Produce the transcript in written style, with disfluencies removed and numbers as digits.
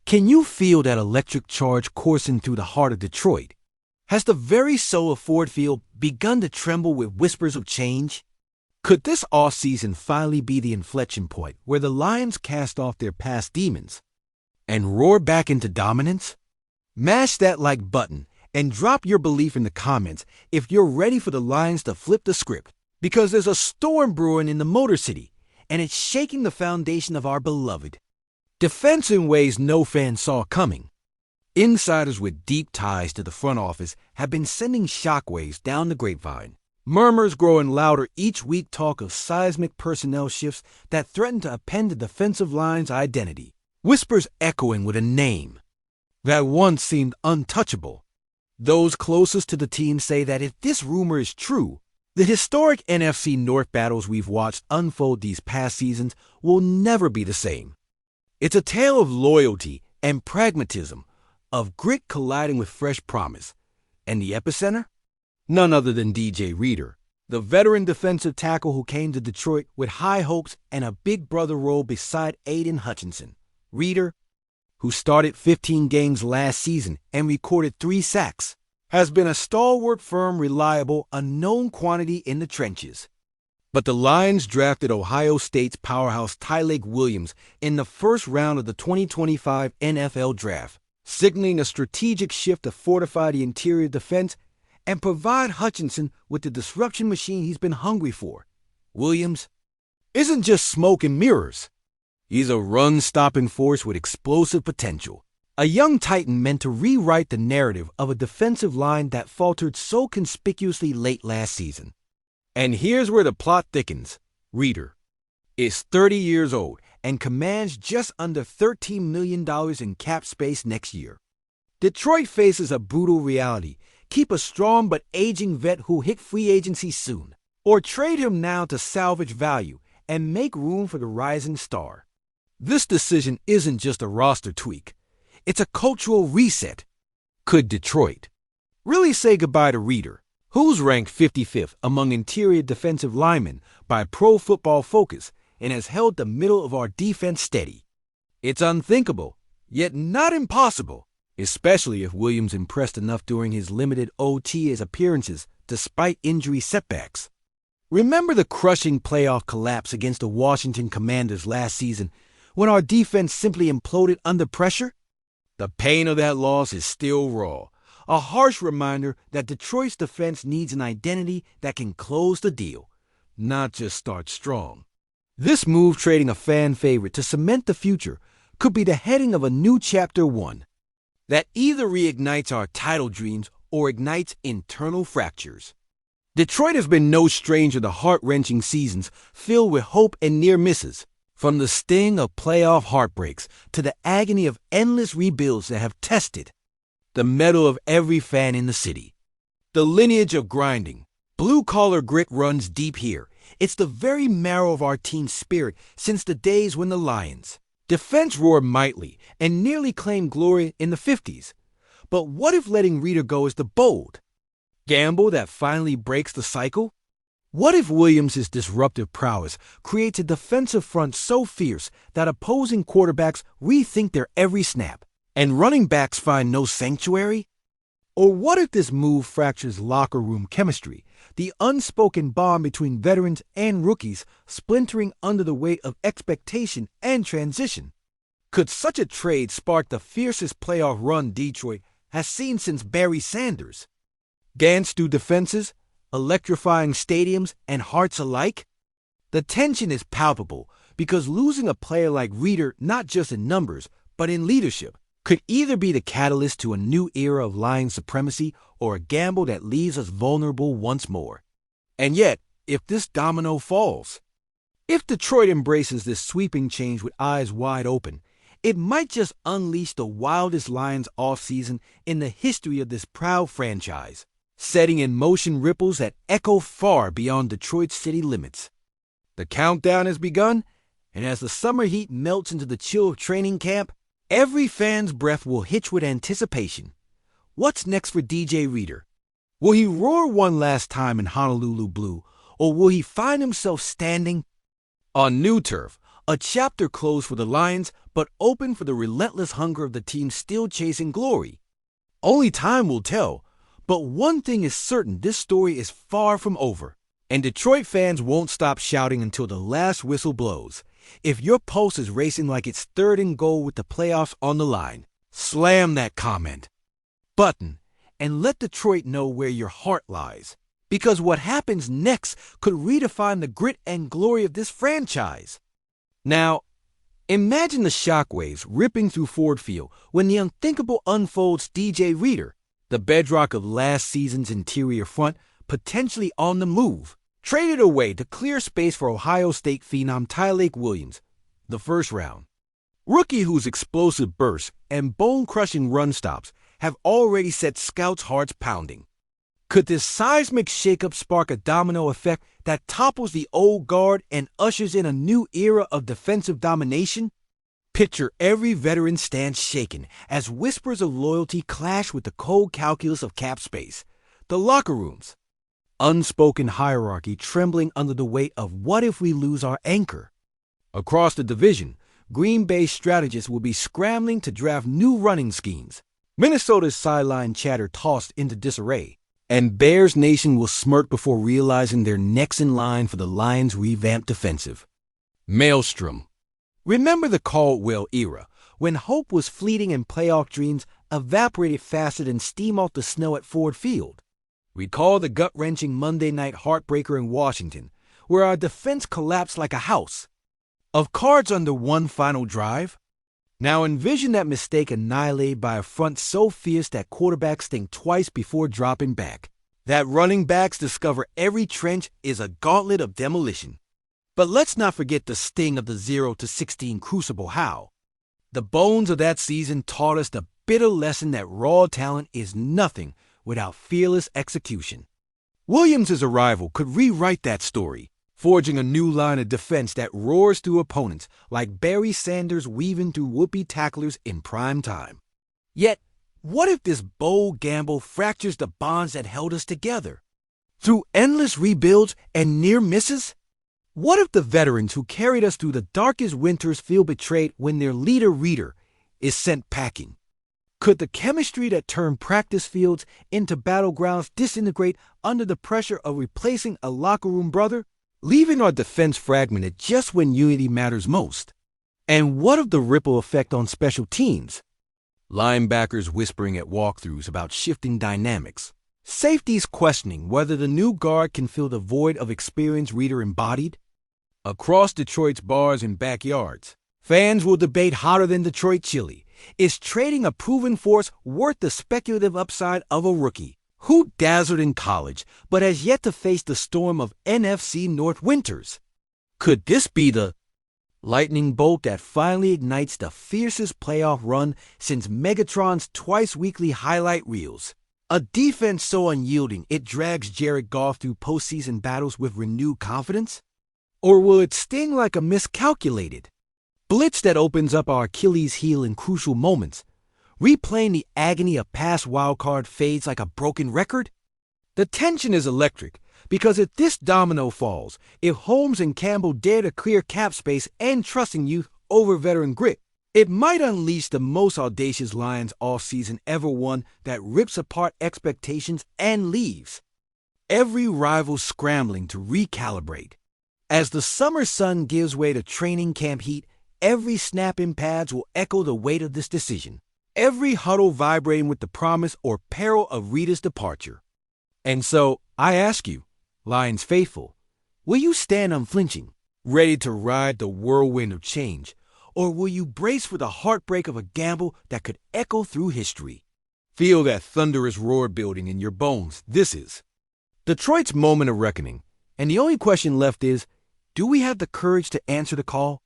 Can you feel that electric charge coursing through the heart of Detroit? Has the very soul of Ford Field begun to tremble with whispers of change? Could this offseason finally be the inflection point where the Lions cast off their past demons and roar back into dominance? Mash that like button and drop your belief in the comments if you're ready for the Lions to flip the script, because there's a storm brewing in the Motor City, and it's shaking the foundation of our beloved defense in ways no fan saw coming. Insiders with deep ties to the front office have been sending shockwaves down the grapevine. Murmurs growing louder each week talk of seismic personnel shifts that threaten to upend the defensive line's identity. Whispers echoing with a name that once seemed untouchable. Those closest to the team say that if this rumor is true, the historic NFC North battles we've watched unfold these past seasons will never be the same. It's a tale of loyalty and pragmatism, of grit colliding with fresh promise. And the epicenter? None other than DJ Reader, the veteran defensive tackle who came to Detroit with high hopes and a big brother role beside Aiden Hutchinson. Reader, who started 15 games last season and recorded 3 sacks, has been a stalwart, firm, reliable, unknown quantity in the trenches. But the Lions drafted Ohio State's powerhouse Tyleik Williams in the first round of the 2025 NFL Draft, signaling a strategic shift to fortify the interior defense and provide Hutchinson with the disruption machine he's been hungry for. Williams isn't just smoke and mirrors. He's a run-stopping force with explosive potential. A young titan meant to rewrite the narrative of a defensive line that faltered so conspicuously late last season. And here's where the plot thickens. Reader is 30 years old and commands just under $13 million in cap space next year. Detroit faces a brutal reality. Keep a strong but aging vet who'll hit free agency soon, or trade him now to salvage value and make room for the rising star. This decision isn't just a roster tweak. It's a cultural reset. Could Detroit really say goodbye to Reader, who's ranked 55th among interior defensive linemen by Pro Football Focus and has held the middle of our defense steady? It's unthinkable, yet not impossible, especially if Williams impressed enough during his limited OTA appearances despite injury setbacks. Remember the crushing playoff collapse against the Washington Commanders last season when our defense simply imploded under pressure? The pain of that loss is still raw. A harsh reminder that Detroit's defense needs an identity that can close the deal, not just start strong. This move, trading a fan favorite to cement the future, could be the heading of a new chapter 1 that either reignites our title dreams or ignites internal fractures. Detroit has been no stranger to heart-wrenching seasons filled with hope and near misses, from the sting of playoff heartbreaks to the agony of endless rebuilds that have tested the mettle of every fan in the city. The lineage of grinding, blue-collar grit runs deep here. It's the very marrow of our team's spirit since the days when the Lions' defense roared mightily and nearly claimed glory in the 50s. But what if letting Reader go is the bold gamble that finally breaks the cycle? What if Williams' disruptive prowess creates a defensive front so fierce that opposing quarterbacks rethink their every snap and running backs find no sanctuary? Or what if this move fractures locker room chemistry, the unspoken bond between veterans and rookies splintering under the weight of expectation and transition? Could such a trade spark the fiercest playoff run Detroit has seen since Barry Sanders? Gantz through defenses, electrifying stadiums, and hearts alike? The tension is palpable because losing a player like Reader, not just in numbers, but in leadership, could either be the catalyst to a new era of Lions supremacy or a gamble that leaves us vulnerable once more. And yet, if this domino falls, if Detroit embraces this sweeping change with eyes wide open, it might just unleash the wildest Lions offseason in the history of this proud franchise, setting in motion ripples that echo far beyond Detroit's city limits. The countdown has begun, and as the summer heat melts into the chill of training camp, every fan's breath will hitch with anticipation. What's next for DJ Reader? Will he roar one last time in Honolulu blue, or will he find himself standing on new turf, A chapter closed for the Lions, but open for the relentless hunger of the team still chasing glory. Only time will tell, but one thing is certain: this story is far from over. And Detroit fans won't stop shouting until the last whistle blows. If your pulse is racing like it's third and goal with the playoffs on the line, slam that comment button and let Detroit know where your heart lies. Because what happens next could redefine the grit and glory of this franchise. Now, imagine the shockwaves ripping through Ford Field when the unthinkable unfolds. DJ Reader, the bedrock of last season's interior front, potentially on the move, traded away to clear space for Ohio State phenom Tyleik Williams, the first round rookie whose explosive bursts and bone-crushing run stops have already set scouts' hearts pounding. Could this seismic shakeup spark a domino effect that topples the old guard and ushers in a new era of defensive domination? Picture every veteran stance shaken as whispers of loyalty clash with the cold calculus of cap space. The locker rooms, unspoken hierarchy trembling under the weight of what if we lose our anchor. Across the division, Green Bay strategists will be scrambling to draft new running schemes. Minnesota's sideline chatter tossed into disarray. And Bears Nation will smirk before realizing they're next in line for the Lions' revamped defensive. Maelstrom. Remember the Caldwell era, when hope was fleeting and playoff dreams evaporated faster than steam off the snow at Ford Field. Recall the gut-wrenching Monday night heartbreaker in Washington, where our defense collapsed like a house of cards under one final drive. Now envision that mistake annihilated by a front so fierce that quarterbacks think twice before dropping back. That running backs discover every trench is a gauntlet of demolition. But let's not forget the sting of the 0-16 crucible. How the bones of that season taught us the bitter lesson that raw talent is nothing without fearless execution. Williams' arrival could rewrite that story, forging a new line of defense that roars through opponents like Barry Sanders weaving through whoopee tacklers in prime time. Yet, what if this bold gamble fractures the bonds that held us together? Through endless rebuilds and near misses? What if the veterans who carried us through the darkest winters feel betrayed when their leader Reader is sent packing? Could the chemistry that turned practice fields into battlegrounds disintegrate under the pressure of replacing a locker room brother, leaving our defense fragmented just when unity matters most? And what of the ripple effect on special teams? Linebackers whispering at walkthroughs about shifting dynamics. Safeties questioning whether the new guard can fill the void of experience Reader embodied. Across Detroit's bars and backyards, fans will debate hotter than Detroit chili. Is trading a proven force worth the speculative upside of a rookie who dazzled in college but has yet to face the storm of NFC North winters? Could this be the lightning bolt that finally ignites the fiercest playoff run since Megatron's twice-weekly highlight reels? A defense so unyielding it drags Jared Goff through postseason battles with renewed confidence? Or will it sting like a miscalculated blitz that opens up our Achilles heel in crucial moments, replaying the agony of past wildcard fades like a broken record? The tension is electric, because if this domino falls, if Holmes and Campbell dare to clear cap space and trusting youth over veteran grit, it might unleash the most audacious Lions offseason ever, one that rips apart expectations and leaves every rival scrambling to recalibrate. As the summer sun gives way to training camp heat, every snap in pads will echo the weight of this decision, every huddle vibrating with the promise or peril of Reader's departure. And so, I ask you, Lions faithful, will you stand unflinching, ready to ride the whirlwind of change, or will you brace for the heartbreak of a gamble that could echo through history? Feel that thunderous roar building in your bones. This is Detroit's moment of reckoning, and the only question left is, do we have the courage to answer the call?